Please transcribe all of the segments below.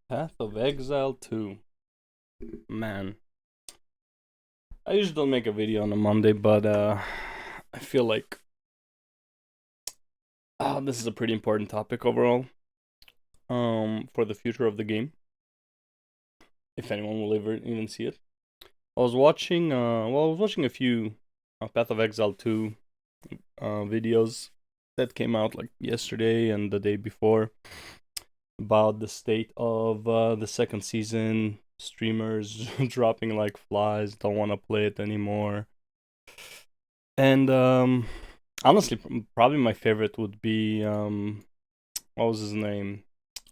Path of Exile 2. Man. I usually don't make a video on a Monday, but I feel like this is a pretty important topic overall. For the future of the game. If anyone will ever even see it. I was watching a few Path of Exile 2 videos that came out like yesterday and the day before about the state of the second season. Streamers dropping like flies, don't want to play it anymore. And honestly, probably my favorite would be what was his name?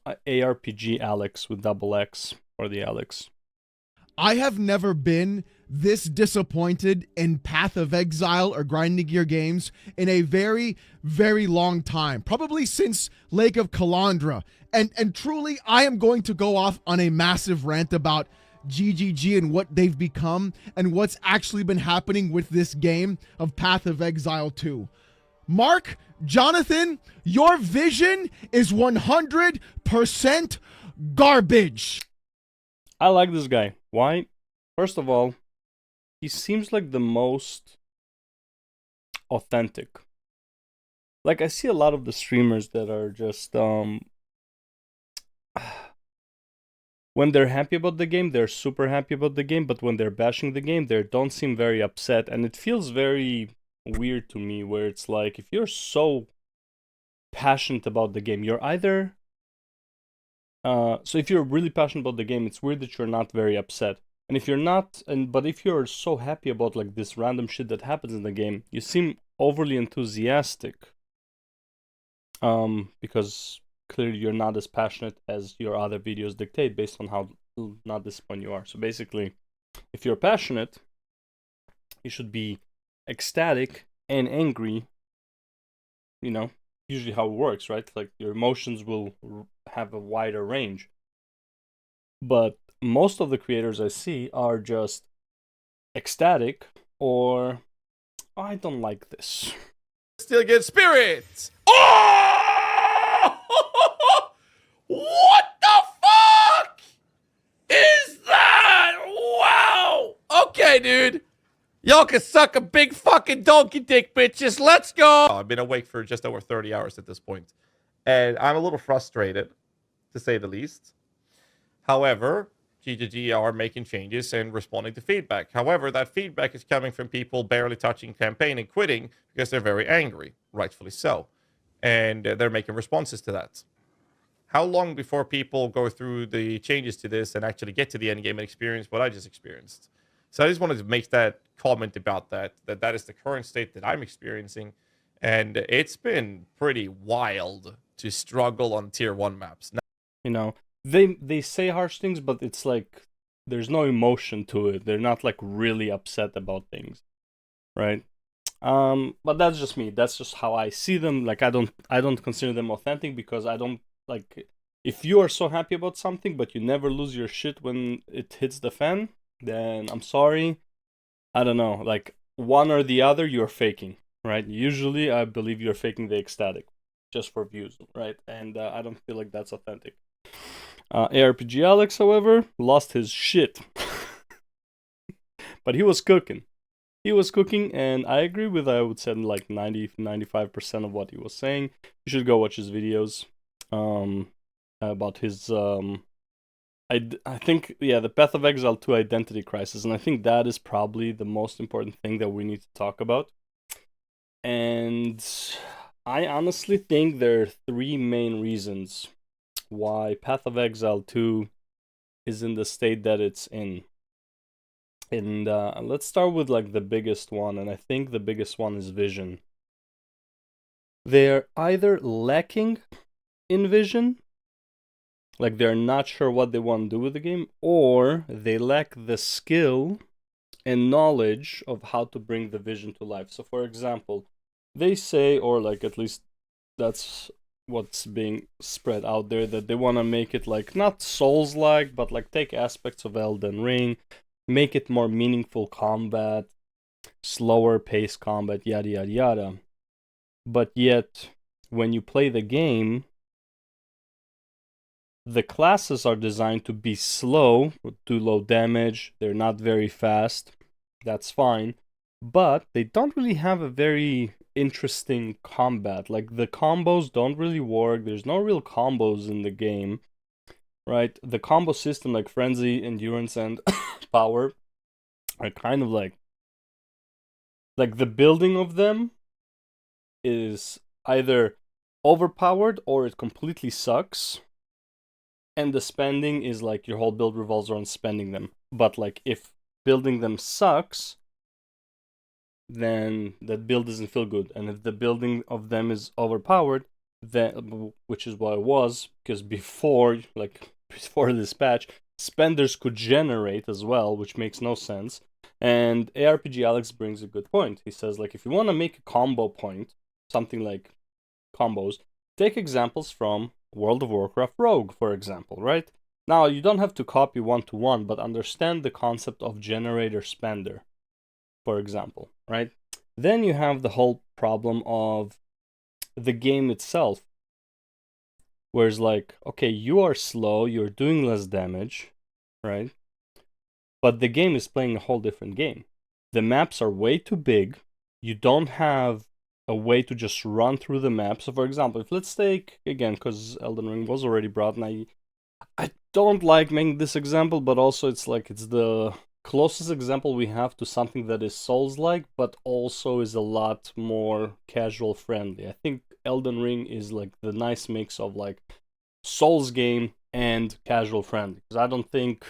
ARPG Alex with double X, or the Alex. I have never been this disappointed in Path of Exile or Grinding Gear games in a very, very long time. Probably since Lake of Kalandra. And truly, I am going to go off on a massive rant about GGG and what they've become and what's actually been happening with this game of Path of Exile 2. Mark, Jonathan, your vision is 100% garbage. I like this guy. Why? First of all, he seems like the most authentic. Like, I see a lot of the streamers that are just when they're happy about the game, they're super happy about the game, but when they're bashing the game, they don't seem very upset, and it feels very weird to me where it's like, if you're so passionate about the game, you're either so if you're really passionate about the game, it's weird that you're not very upset. And if you're not, but if you're so happy about like this random shit that happens in the game, you seem overly enthusiastic. Because clearly you're not as passionate as your other videos dictate based on how not disappointed you are. So basically, if you're passionate, you should be ecstatic and angry. You know, usually how it works, right? Like your emotions will have a wider range. But most of the creators I see are just ecstatic or I don't like this. Still get spirits. Oh! What the fuck is that? Wow. Okay, dude. Y'all can suck a big fucking donkey dick, bitches. Let's go. I've been awake for just over 30 hours at this point, and I'm a little frustrated, to say the least. However, GGG are making changes and responding to feedback. However, that feedback is coming from people barely touching campaign and quitting because they're very angry, rightfully so. And they're making responses to that. How long before people go through the changes to this and actually get to the end game and experience what I just experienced? So I just wanted to make that comment about that is the current state that I'm experiencing. And it's been pretty wild to struggle on tier 1 maps. You know, they say harsh things, but it's like there's no emotion to it. They're not like really upset about things, right? But that's just me. That's just how I see them. Like I don't consider them authentic because I don't like, if you are so happy about something but you never lose your shit when it hits the fan, then I'm sorry. I don't know, like one or the other, you're faking, right? Usually I believe you're faking the ecstatic just for views, right? And I don't feel like that's authentic. ARPG Alex, however, lost his shit. But he was cooking. He was cooking, and I agree with, I would say, like 95% of what he was saying. You should go watch his videos about his I think, yeah, the Path of Exile 2 identity crisis, and I think that is probably the most important thing that we need to talk about. And I honestly think there are three main reasons why Path of Exile 2 is in the state that it's in. And let's start with like the biggest one, and I think the biggest one is vision. They're either lacking in vision, like they're not sure what they want to do with the game, or they lack the skill and knowledge of how to bring the vision to life. So for example, they say, or like at least that's what's being spread out there, that they want to make it like not Souls-like, but like take aspects of Elden Ring, make it more meaningful combat, slower pace combat, yada yada yada. But yet, when you play the game, The classes are designed to be slow, do low damage, they're not very fast. That's fine. But they don't really have a very interesting combat. Like, the combos don't really work. There's no real combos in the game, right? The combo system, like Frenzy, Endurance, and Power, are kind of like the building of them is either overpowered or it completely sucks. And the spending is like your whole build revolves around spending them. But like, if building them sucks, then that build doesn't feel good. And if the building of them is overpowered, then, which is what it was, because before this patch, spenders could generate as well, which makes no sense. And ARPG Alex brings a good point. He says, like, if you want to make a combo point, something like combos, take examples from World of Warcraft Rogue, for example, right? Now, you don't have to copy one-to-one, but understand the concept of generator spender, for example, right? Then you have the whole problem of the game itself, where it's like, okay, you are slow, you're doing less damage, right? But the game is playing a whole different game. The maps are way too big. You don't have a way to just run through the map. So, for example, if let's take, again, because Elden Ring was already brought, and I don't like making this example, but also it's the closest example we have to something that is Souls-like, but also is a lot more casual-friendly. I think Elden Ring is like the nice mix of like Souls game and casual-friendly. Because I don't think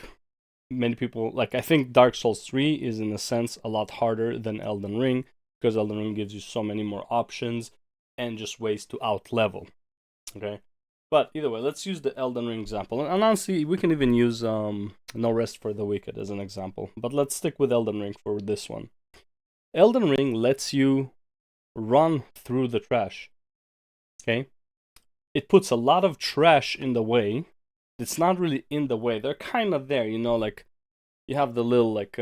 many people, like, I think Dark Souls 3 is in a sense a lot harder than Elden Ring, because Elden Ring gives you so many more options and just ways to out-level. Okay? But either way, let's use the Elden Ring example. And honestly, we can even use No Rest for the Wicked as an example. But let's stick with Elden Ring for this one. Elden Ring lets you run through the trash. Okay? It puts a lot of trash in the way. It's not really in the way. They're kind of there, you know, like you have the little like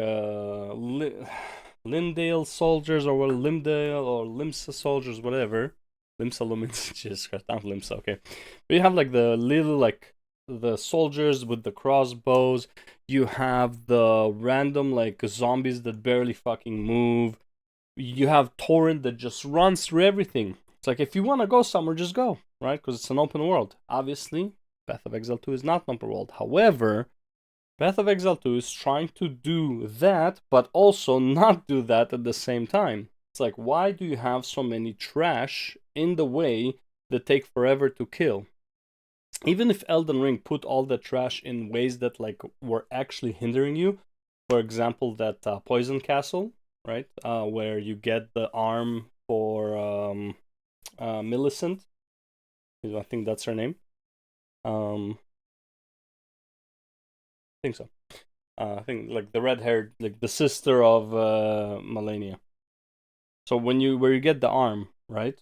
Lindale soldiers, or Limdale or Limsa soldiers, whatever. Limsa Lumins, just not Limsa, okay. But you have like the little like the soldiers with the crossbows. You have the random like zombies that barely fucking move. You have Torrent that just runs through everything. It's like, if you want to go somewhere, just go, right? Because it's an open world. Obviously, Path of Exile 2 is not an open world. However, Path of Exile 2 is trying to do that, but also not do that at the same time. It's like, why do you have so many trash in the way that take forever to kill? Even if Elden Ring put all the trash in ways that like were actually hindering you, for example, that Poison Castle, right, where you get the arm for Millicent, I think that's her name. I think so. I think like the red-haired, like the sister of Malenia. So where you get the arm, right?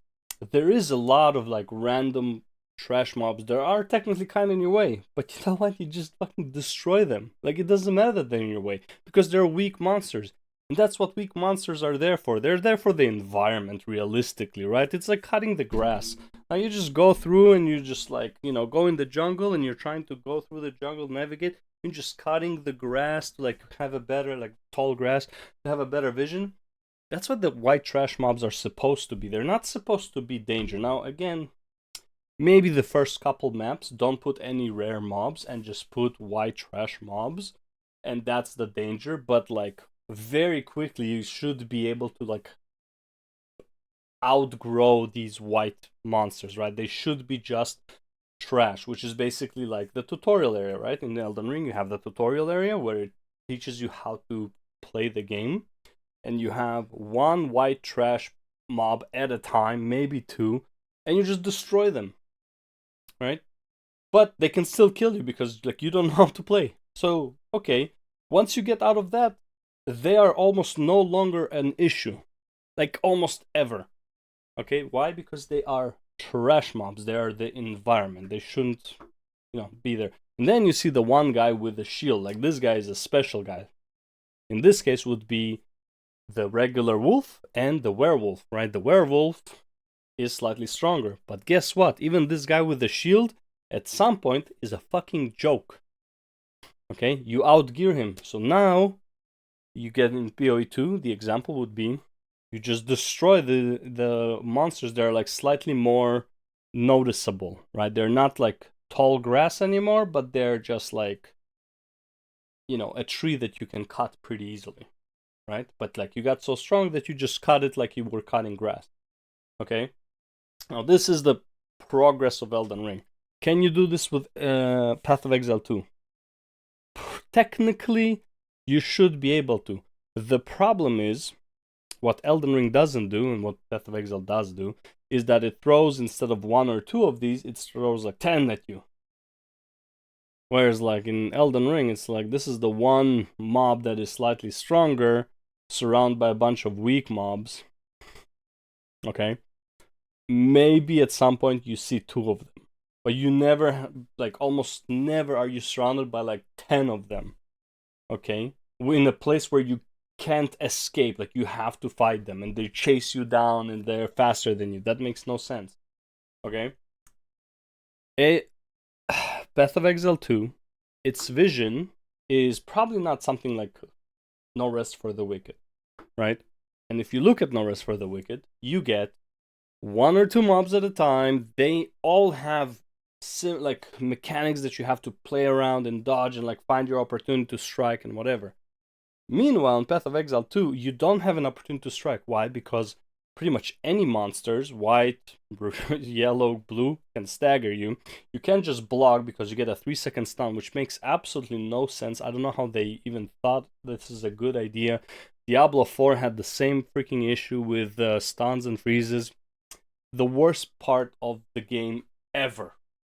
There is a lot of like random trash mobs. There are technically kind of in your way, but you know what? You just fucking destroy them. Like, it doesn't matter that they're in your way, because they're weak monsters. And that's what weak monsters are there for. They're there for the environment, realistically, right? It's like cutting the grass. Now you just go through and you just like, you know, go in the jungle and you're trying to go through the jungle, navigate. You're just cutting the grass to like have a better, like tall grass, to have a better vision. That's what the white trash mobs are supposed to be. They're not supposed to be danger. Now, again, maybe the first couple maps don't put any rare mobs and just put white trash mobs, and that's the danger. But like, very quickly you should be able to like outgrow these white monsters, right? They should be just trash, which is basically like the tutorial area, right? In Elden Ring, you have the tutorial area where it teaches you how to play the game, and you have one white trash mob at a time, maybe two, and you just destroy them, right? But they can still kill you because like you don't know how to play. So, okay, once you get out of that, they are almost no longer an issue. Like, almost ever. Okay, why? Because they are trash mobs. They are the environment. They shouldn't, be there. And then you see the one guy with the shield. Like, this guy is a special guy. In this case would be the regular wolf and the werewolf, right? The werewolf is slightly stronger. But guess what? Even this guy with the shield at some point is a fucking joke. Okay, you outgear him. So now you get in PoE 2, the example would be you just destroy the monsters that are like slightly more noticeable, right? They're not like tall grass anymore, but they're just like, you know, a tree that you can cut pretty easily, right? But like you got so strong that you just cut it like you were cutting grass. Okay? Now this is the progress of Elden Ring. Can you do this with Path of Exile 2? Technically, you should be able to. The problem is, what Elden Ring doesn't do, and what Path of Exile does do, is that it throws, instead of 1 or 2 of these, it throws like 10 at you. Whereas like in Elden Ring, it's like this is the one mob that is slightly stronger, surrounded by a bunch of weak mobs. Okay? Maybe at some point you see 2 of them. But you never, like almost never are you surrounded by like 10 of them. Okay? In a place where you can't escape, like you have to fight them and they chase you down and they're faster than you. That makes no sense. Okay? Path of Exile 2, its vision is probably not something like No Rest for the Wicked, right? And if you look at No Rest for the Wicked, you get 1 or 2 mobs at a time. They all have like mechanics that you have to play around and dodge and like find your opportunity to strike and whatever. Meanwhile, in Path of Exile 2, you don't have an opportunity to strike. Why? Because pretty much any monsters, white, yellow, blue, can stagger you. You can't just block because you get a 3-second stun, which makes absolutely no sense. I don't know how they even thought this is a good idea. Diablo 4 had the same freaking issue with stuns and freezes. The worst part of the game ever,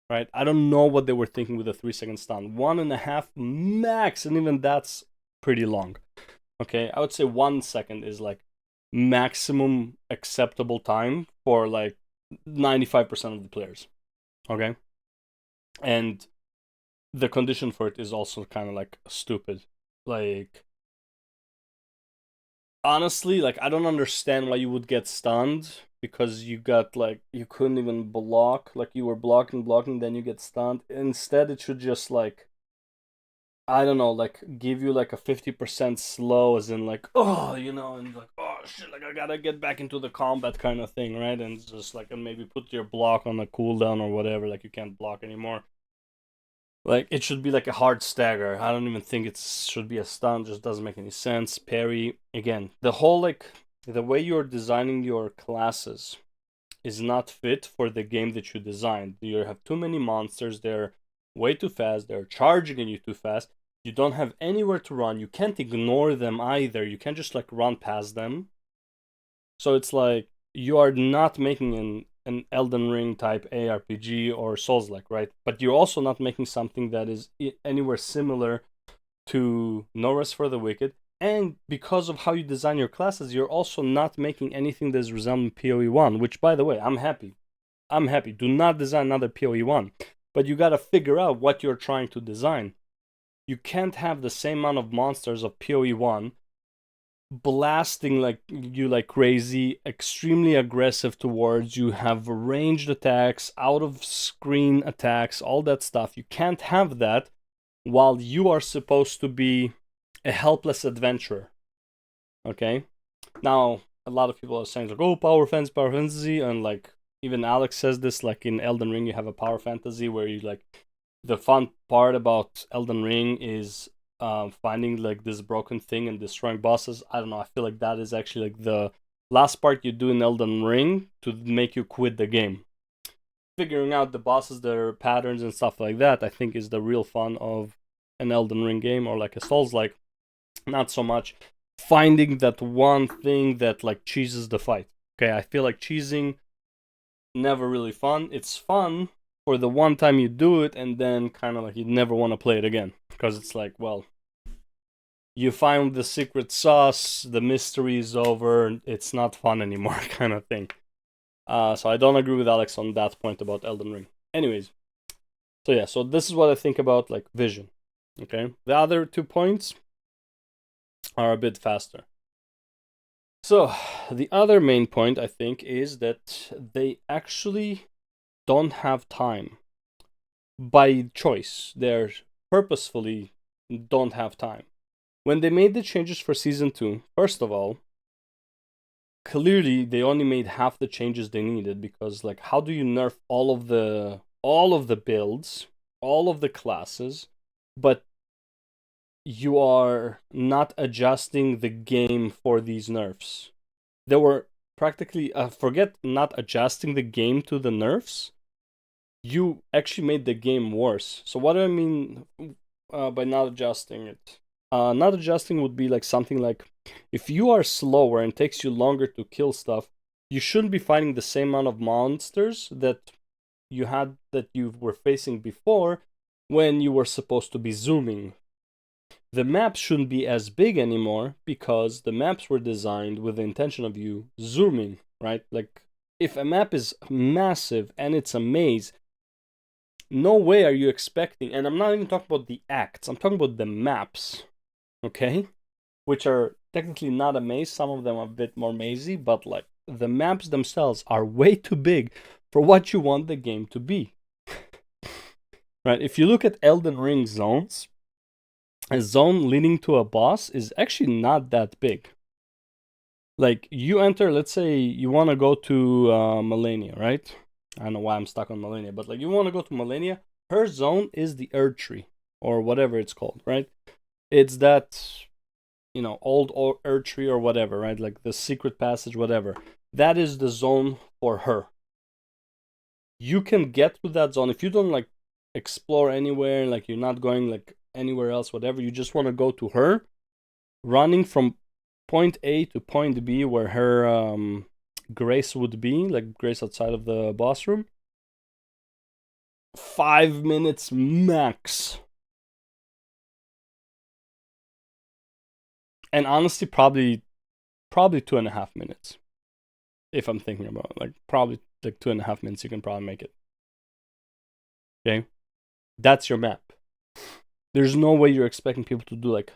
right? I don't know what they were thinking with a 3-second stun. 1.5 max, and even that's pretty long. Okay, I would say 1 second is like maximum acceptable time for like 95% of the players. Okay, and the condition for it is also kind of like stupid. Like, honestly, like I don't understand why you would get stunned, because you got like you couldn't even block, like you were blocking, then you get stunned. Instead, it should just like, I don't know, like give you like a 50% slow, as in like, oh, you know, and like, oh shit, like I gotta get back into the combat kind of thing, right? And just like, and maybe put your block on a cooldown or whatever, like you can't block anymore. Like it should be like a hard stagger. I don't even think it should be a stun, just doesn't make any sense. Parry, again, the whole like, the way you're designing your classes is not fit for the game that you designed. You have too many monsters, they're way too fast, they're charging at you too fast. You don't have anywhere to run. You can't ignore them either. You can't just like run past them. So it's like you are not making an Elden Ring type ARPG or Souls-like, right? But you're also not making something that is anywhere similar to No Rest for the Wicked. And because of how you design your classes, you're also not making anything that's resembling PoE 1, which, by the way, I'm happy. I'm happy. Do not design another PoE 1. But you gotta figure out what you're trying to design. You can't have the same amount of monsters of PoE 1 blasting like you like crazy, extremely aggressive towards you, have ranged attacks, out of screen attacks, all that stuff. You can't have that while you are supposed to be a helpless adventurer. Okay? Now, a lot of people are saying like, oh, power fantasy, and like even Alex says this, like in Elden Ring you have a power fantasy where you like, the fun part about Elden Ring is finding like this broken thing and destroying bosses. I don't know, I feel like that is actually like the last part you do in Elden Ring to make you quit the game. Figuring out the bosses, their patterns and stuff like that, I think is the real fun of an Elden Ring game, or like a Souls like. Not so much finding that one thing that like cheeses the fight. Okay, I feel like cheesing never really fun. It's fun for the one time you do it, and then kind of like you never want to play it again, because it's like, well, you find the secret sauce, the mystery is over, it's not fun anymore, kind of thing. So I don't agree with Alex on that point about Elden Ring. Anyways, so yeah, so this is what I think about like vision. Okay, the other 2 points are a bit faster. So, the other main point I think is that they actually don't have time. by choice. They're purposefully don't have time. When they made the changes for season 2, first of all, clearly they only made half the changes they needed, because like how do you nerf all of the builds, all of the classes, but you are not adjusting the game for these nerfs? There were practically forget not adjusting the game to the nerfs. You actually made the game worse. So what do I mean by not adjusting it? Not adjusting would be like something like, if you are slower and takes you longer to kill stuff, you shouldn't be fighting the same amount of monsters that you were facing before when you were supposed to be zooming. The maps shouldn't be as big anymore because the maps were designed with the intention of you zooming, right? Like if a map is massive and it's a maze, no way are you expecting, and I'm not even talking about the acts, I'm talking about the maps, okay? Which are technically not a maze, some of them are a bit more mazy, but like the maps themselves are way too big for what you want the game to be. Right? If you look at Elden Ring zones, a zone leading to a boss is actually not that big. Like you enter, let's say you want to go to Melania, right? I don't know why I'm stuck on Melania, but like you want to go to Melania, her zone is the Erd Tree or whatever it's called, right? It's that, old Erd Tree or whatever, right? Like the secret passage, whatever. That is the zone for her. You can get to that zone if you don't like explore anywhere, like you're not going like anywhere else, whatever. You just want to go to her, running from point A to point B where her Grace would be, like Grace outside of the boss room. 5 minutes max. And honestly, probably 2.5 minutes. If I'm thinking about it. Like probably like 2.5 minutes you can probably make it. Okay? That's your map. There's no way you're expecting people to do like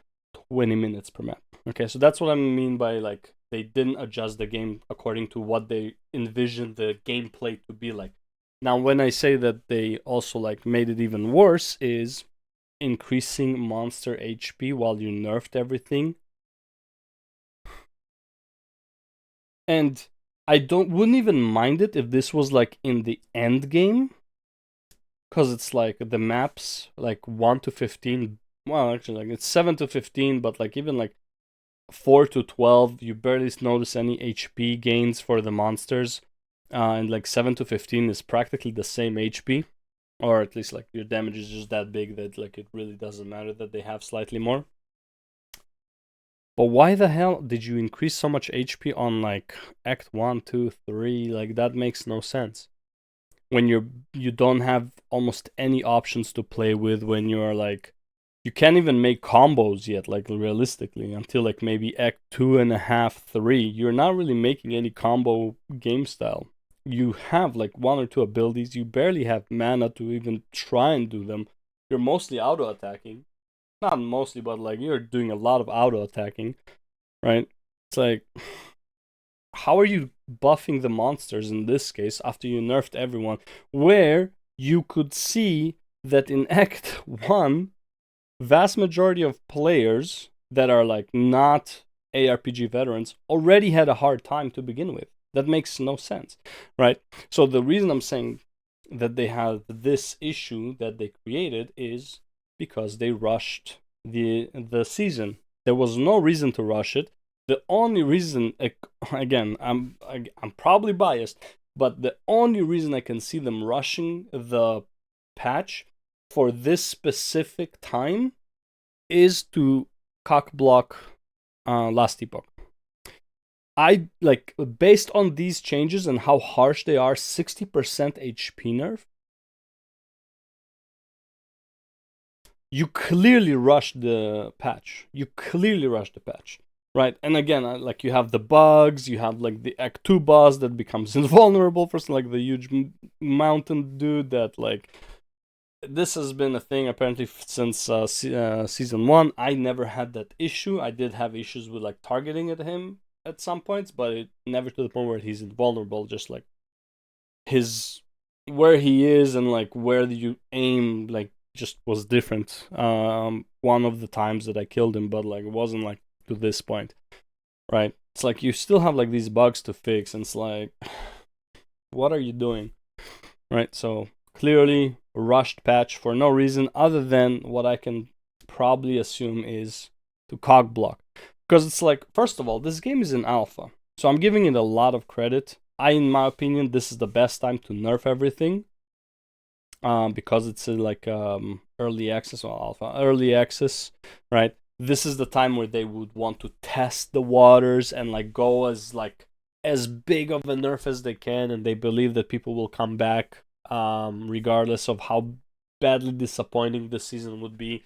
20 minutes per map. Okay, so that's what I mean by like they didn't adjust the game according to what they envisioned the gameplay to be like. Now, when I say that they also like made it even worse, is increasing monster HP while you nerfed everything. And I wouldn't even mind it if this was like in the end game, because it's like the maps like 1 to 15. Well, actually, like it's 7 to 15, but like even like 4 to 12, you barely notice any HP gains for the monsters. And like 7 to 15 is practically the same HP. Or at least like your damage is just that big that like it really doesn't matter that they have slightly more. But why the hell did you increase so much HP on like Act 1, 2, 3? Like that makes no sense. When you don't have almost any options to play with, when you're like you can't even make combos yet, like realistically, until like maybe Act 2.5, 3. You're not really making any combo game style. You have like 1 or 2 abilities. You barely have mana to even try and do them. You're mostly auto attacking. Not mostly, but like you're doing a lot of auto attacking, right? It's like, how are you buffing the monsters in this case after you nerfed everyone? Where you could see that in Act 1, vast majority of players that are like not ARPG veterans already had a hard time to begin with. That makes no sense, right? So the reason I'm saying that they have this issue that they created is because they rushed the season. There was no reason to rush it. The only reason, again, I'm probably biased, but the only reason I can see them rushing the patch for this specific time is to cock block Last Epoch. I like, based on these changes and how harsh they are, 60% HP nerf. You clearly rushed the patch. Right? And again, like you have the bugs, you have like the Act 2 boss that becomes invulnerable for like the huge mountain dude that like. This has been a thing apparently since season 1. I never had that issue. I did have issues with like targeting at him at some points, but it never to the point where he's invulnerable. Just like his where he is and like where you aim like just was different. One of the times that I killed him, but like it wasn't like to this point, right? It's like you still have like these bugs to fix, and it's like, what are you doing, right? So clearly rushed patch for no reason other than what I can probably assume is to cog block, because it's like, first of all, this game is in alpha, so I'm giving it a lot of credit. In my opinion, this is the best time to nerf everything, because it's like early access or alpha, early access, right? This is the time where they would want to test the waters and like go as big of a nerf as they can, and they believe that people will come back, regardless of how badly disappointing the season would be.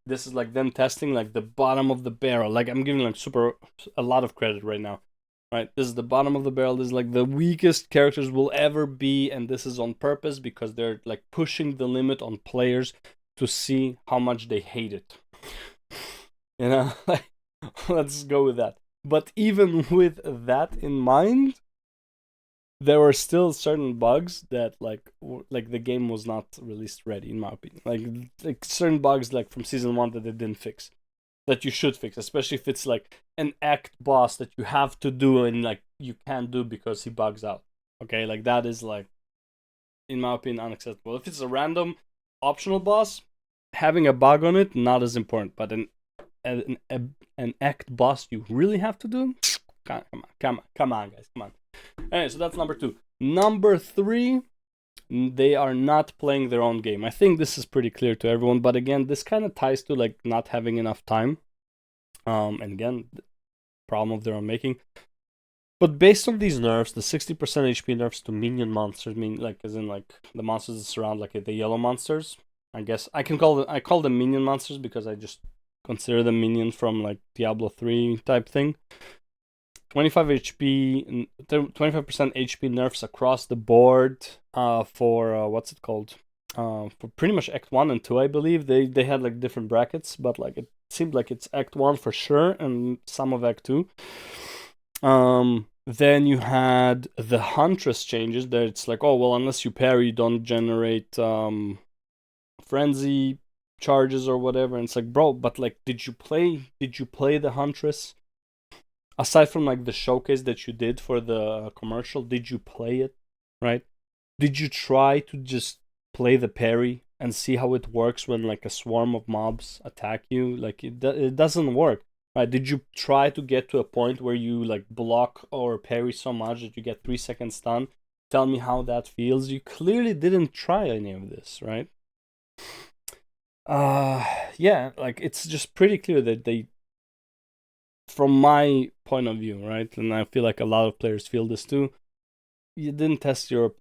This is like them testing like the bottom of the barrel. Like I'm giving like a lot of credit right now. Right, this is the bottom of the barrel. This is like the weakest characters will ever be, and this is on purpose because they're like pushing the limit on players to see how much they hate it. You know, like, let's go with that. But even with that in mind, there were still certain bugs that like the game was not released ready, in my opinion. Like certain bugs like from season 1 that they didn't fix, that you should fix, especially if it's like an act boss that you have to do and like you can't do because he bugs out. Okay, like that is like, in my opinion, unacceptable. If it's a random optional boss, having a bug on it not as important, but an act boss you really have to do. Come on, guys, come on. Anyway, so that's number 2. Number 3, they are not playing their own game. I think this is pretty clear to everyone, but again, this kind of ties to like not having enough time. And again, the problem of their own making. But based on these nerfs, the 60% HP nerfs to minion monsters, mean like as in like the monsters that surround like the yellow monsters. I guess I call them minion monsters because I just consider them minions from like Diablo 3 type thing. 25 HP, 25% HP nerfs across the board for what's it called? For pretty much Act 1 and 2, I believe. They had like different brackets, but like it seemed like it's Act 1 for sure and some of Act 2. Then you had the Huntress changes that it's like, oh well, unless you parry, you don't generate frenzy charges or whatever. And it's like, bro, but like did you play the Huntress? Aside from like the showcase that you did for the commercial, did you play it? Right? Did you try to just play the parry and see how it works when like a swarm of mobs attack you? Like it doesn't work. Right? Did you try to get to a point where you like block or parry so much that you get 3-second stun? Tell me how that feels. You clearly didn't try any of this, right? Yeah, like it's just pretty clear that they, from my point of view, right, and I feel like a lot of players feel this too, you didn't you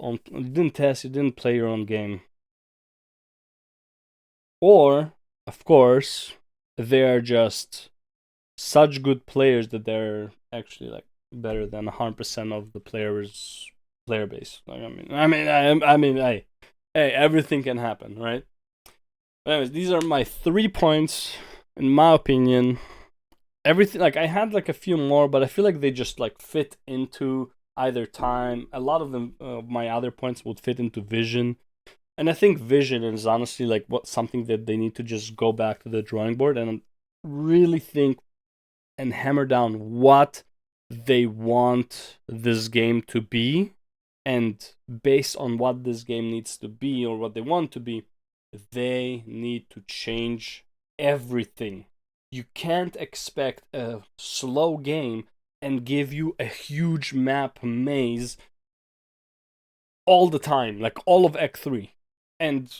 didn't play your own game. Or, of course, they are just such good players that they're actually like better than 100% of the players' player base. Like, hey, everything can happen, right? Anyways, these are my 3 points, in my opinion. Everything, like I had like a few more, but I feel like they just like fit into either time. A lot of them, my other points would fit into vision, and I think vision is honestly like something that they need to just go back to the drawing board and really think and hammer down what they want this game to be, and based on what this game needs to be or what they want to be, they need to change everything. You can't expect a slow game and give you a huge map maze all the time, like all of Act 3. And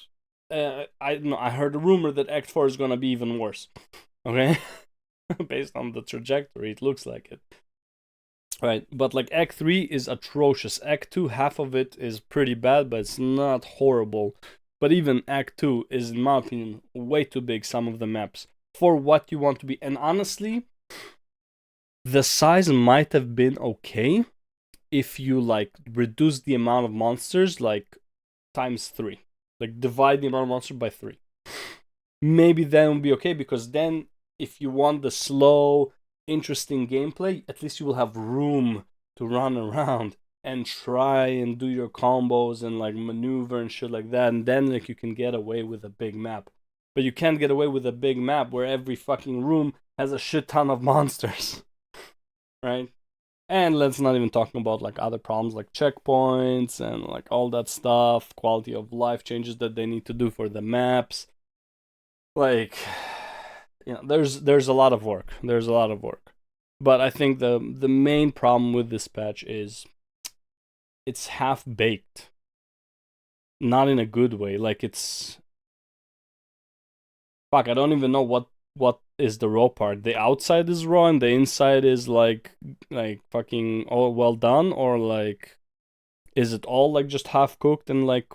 I heard a rumor that Act 4 is gonna be even worse. Okay? Based on the trajectory, it looks like it. Right, but like Act 3 is atrocious. Act 2, half of it is pretty bad, but it's not horrible. But even Act 2 is, in my opinion, way too big, some of the maps, for what you want to be. And honestly, the size might have been okay if you like reduce the amount of monsters like times 3. Like divide the amount of monsters by 3. Maybe that would be okay, because then if you want the slow, interesting gameplay, at least you will have room to run around and try and do your combos and like maneuver and shit like that, and then like you can get away with a big map. But you can't get away with a big map where every fucking room has a shit ton of monsters. Right? And let's not even talk about like other problems like checkpoints and like all that stuff, quality of life changes that they need to do for the maps. Like, you know, there's a lot of work. There's a lot of work. But I think the main problem with this patch is it's half baked. Not in a good way. Like it's fuck, I don't even know what is the raw part. The outside is raw and the inside is like fucking all well done, or like is it all like just half cooked and like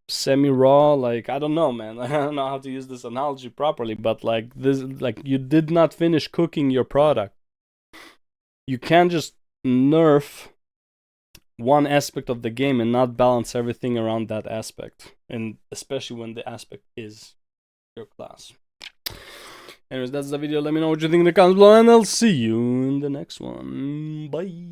semi raw? Like I don't know, man. I don't know how to use this analogy properly, but like this, like you did not finish cooking your product. You can't just nerf one aspect of the game and not balance everything around that aspect, and especially when the aspect is your class. Anyways, that's the video. Let me know what you think in the comments below, and I'll see you in the next one. Bye.